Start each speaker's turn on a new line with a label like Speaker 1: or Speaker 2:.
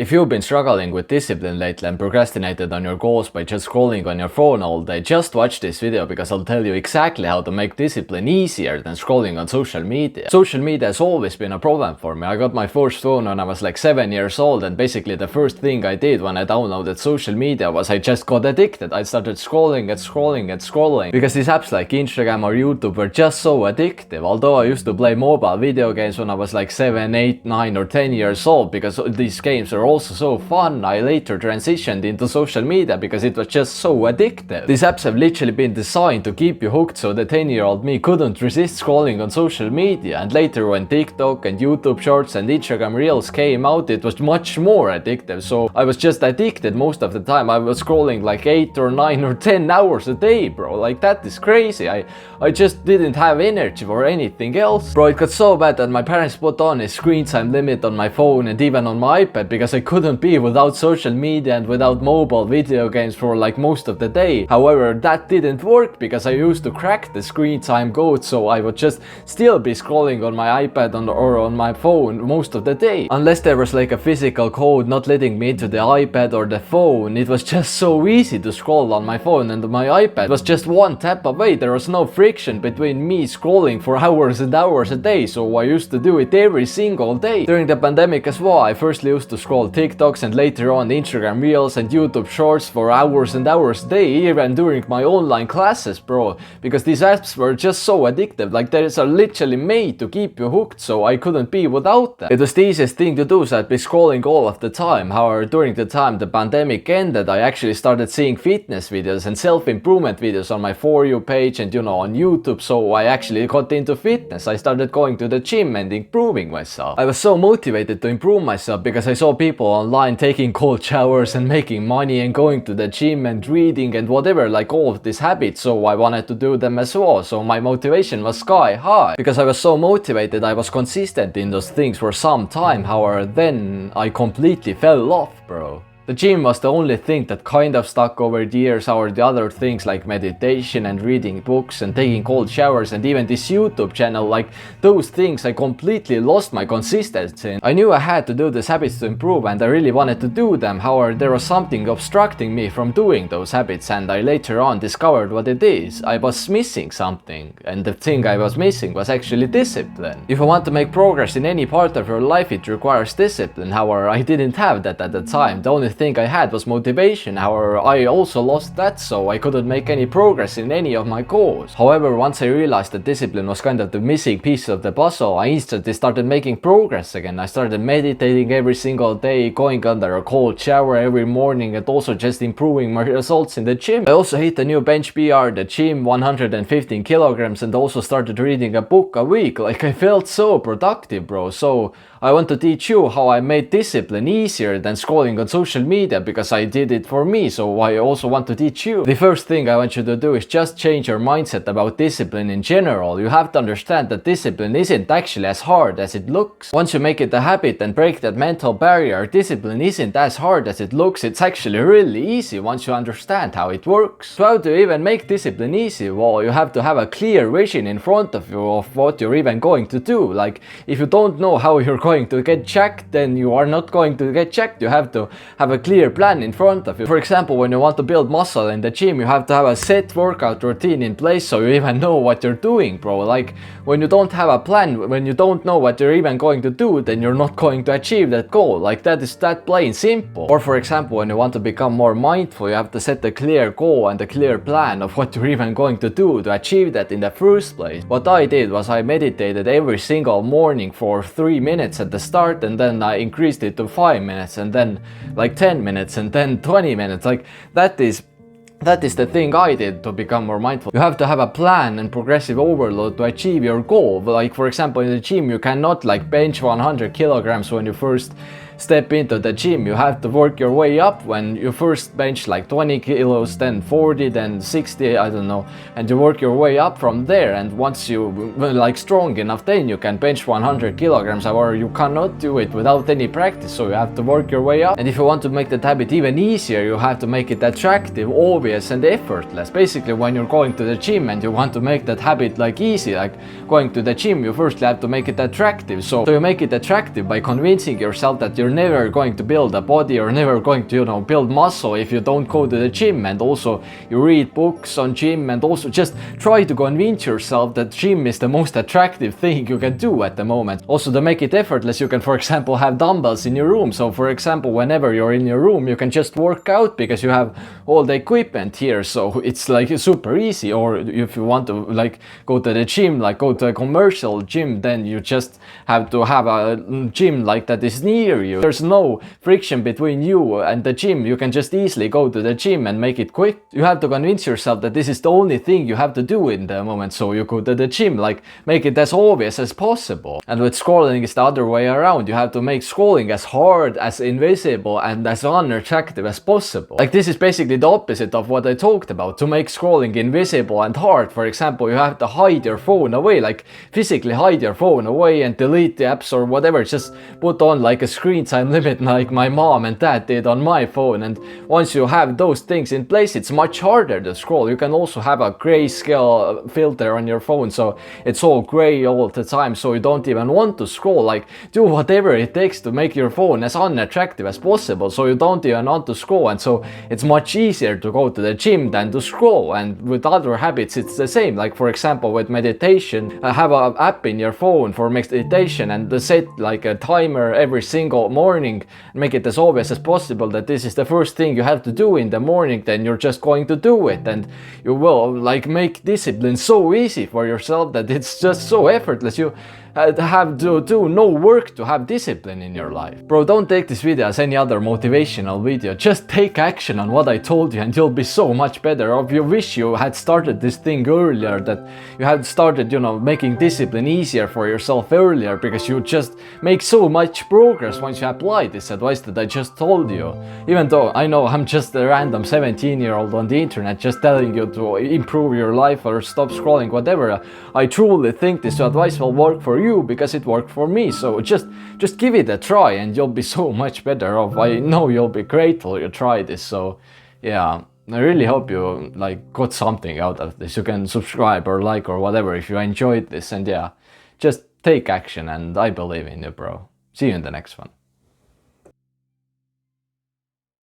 Speaker 1: If you've been struggling with discipline lately and procrastinated on your goals by just scrolling on your phone all day, just watch this video because I'll tell you exactly how to make discipline easier than scrolling on social media. Social media has always been a problem for me. I got my first phone when I was like 7 years old, and basically the first thing I did when I downloaded social media was I just got addicted. I started scrolling and scrolling and scrolling because these apps like Instagram or YouTube were just so addictive. Although I used to play mobile video games when I was like 7, 8, 9 or 10 years old because these games are also so fun, I later transitioned into social media because it was just so addictive. These apps have literally been designed to keep you hooked, so the 10-year-old me couldn't resist scrolling on social media. And later when TikTok and YouTube Shorts and Instagram Reels came out, it was much more addictive. So I was just addicted most of the time. I was scrolling like 8 or 9 or 10 hours a day, bro. Like that is crazy. I just didn't have energy for anything else. Bro, it got so bad that my parents put on a screen time limit on my phone and even on my iPad because I couldn't be without social media and without mobile video games for like most of the day. However, that didn't work because I used to crack the screen time code, so I would just still be scrolling on my iPad or on my phone most of the day. Unless there was like a physical code not letting me into the iPad or the phone, it was just so easy to scroll on my phone and my iPad. It was just one tap away. There was no friction between me scrolling for hours and hours a day, so I used to do it every single day. During the pandemic as well, I firstly used to scroll TikToks and later on Instagram Reels and YouTube Shorts for hours and hours a day, even during my online classes, bro, because these apps were just so addictive. Like they are literally made to keep you hooked, so I couldn't be without them. It was the easiest thing to do, so I'd be scrolling all of the time. However, during the time the pandemic ended, I actually started seeing fitness videos and self-improvement videos on my For You page and on YouTube, so I actually got into fitness. I started going to the gym and improving myself. I was so motivated to improve myself because I saw people online taking cold showers and making money and going to the gym and reading and whatever, like all of these habits, so I wanted to do them as well. So my motivation was sky high. Because I was so motivated, I was consistent in those things for some time. However, then I completely fell off, bro. The gym was the only thing that kind of stuck over the years. However, the other things like meditation and reading books and taking cold showers and even this YouTube channel, like those things, I completely lost my consistency in. I knew I had to do these habits to improve and I really wanted to do them. However, there was something obstructing me from doing those habits, and I later on discovered what it is. I was missing something, and the thing I was missing was actually discipline. If you want to make progress in any part of your life, it requires discipline. However, I didn't have that at the time. The only thing I had was motivation. However, I also lost that, so I couldn't make any progress in any of my goals. However, once I realized that discipline was kind of the missing piece of the puzzle, I instantly started making progress again. I started meditating every single day, going under a cold shower every morning, and also just improving my results in the gym. I also hit a new bench PR, the gym, 115 kilograms, and also started reading a book a week. Like I felt so productive, bro. So I want to teach you how I made discipline easier than scrolling on social media because I did it for me, so I also want to teach you. The first thing I want you to do is just change your mindset about discipline in general. You have to understand that discipline isn't actually as hard as it looks. Once you make it a habit and break that mental barrier, discipline isn't as hard as it looks. It's actually really easy once you understand how it works. So how to even make discipline easy? Well, you have to have a clear vision in front of you of what you're even going to do. Like if you don't know how you're going to get jacked, then you are not going to get jacked. You have to have a clear plan in front of you. For example, when you want to build muscle in the gym, you have to have a set workout routine in place so you even know what you're doing, bro. Like when you don't have a plan, when you don't know what you're even going to do, then you're not going to achieve that goal. Like that is that plain simple. Or for example, when you want to become more mindful, you have to set a clear goal and a clear plan of what you're even going to do to achieve that in the first place. What I did was I meditated every single morning for 3 minutes at the start, and then I increased it to 5 minutes, and then like 10 minutes, and then 20 minutes. Like that is the thing I did to become more mindful. You have to have a plan and progressive overload to achieve your goal. Like for example, in the gym, you cannot like bench 100 kilograms when you first step into the gym. You have to work your way up. When you first bench like 20 kilos, then 40, then 60, I don't know, and you work your way up from there. And once you like strong enough, then you can bench 100 kilograms. However, you cannot do it without any practice, so you have to work your way up. And if you want to make that habit even easier, you have to make it attractive, obvious, and effortless. Basically, when you're going to the gym and you want to make that habit like easy, like going to the gym, you firstly have to make it attractive. So you make it attractive by convincing yourself that you're never going to build a body or never going to, you know, build muscle if you don't go to the gym. And also you read books on gym, and also just try to convince yourself that gym is the most attractive thing you can do at the moment. Also, to make it effortless, you can, for example, have dumbbells in your room. So for example, whenever you're in your room, you can just work out because you have all the equipment here. So it's like super easy. Or if you want to like go to the gym, like go to a commercial gym, then you just have to have a gym like that is near you. There's no friction between you and the gym. You can just easily go to the gym and make it quick. You have to convince yourself that this is the only thing you have to do in the moment. So you go to the gym, like make it as obvious as possible. And with scrolling, it's the other way around. You have to make scrolling as hard, as invisible, and as unattractive as possible. Like this is basically the opposite of what I talked about. To make scrolling invisible and hard, for example, you have to hide your phone away, like physically hide your phone away and delete the apps or whatever. Just put on like a screen time limit like my mom and dad did on my phone. And once you have those things in place, it's much harder to scroll. You can also have a grayscale filter on your phone, so it's all gray all the time, so you don't even want to scroll. Like do whatever it takes to make your phone as unattractive as possible, so you don't even want to scroll. And so it's much easier to go to the gym than to scroll. And with other habits it's the same. Like for example, with meditation, have an app in your phone for meditation and set like a timer every single morning. Make it as obvious as possible that this is the first thing you have to do in the morning. Then you're just going to do it, and you will like make discipline so easy for yourself that it's just so effortless. You have to do no work to have discipline in your life. Bro, don't take this video as any other motivational video. Just take action on what I told you and you'll be so much better. Or if you wish you had started this thing earlier, that you had started, you know, making discipline easier for yourself earlier, because you just make so much progress once you apply this advice that I just told you. Even though I know I'm just a random 17-year-old on the internet just telling you to improve your life or stop scrolling, whatever, I truly think this advice will work for you because it worked for me. So just give it a try and you'll be so much better off. I know you'll be grateful you tried this. So yeah, I really hope you like got something out of this. You can subscribe or like or whatever if you enjoyed this, and yeah, just take action, and I believe in you, bro. See you in the next one.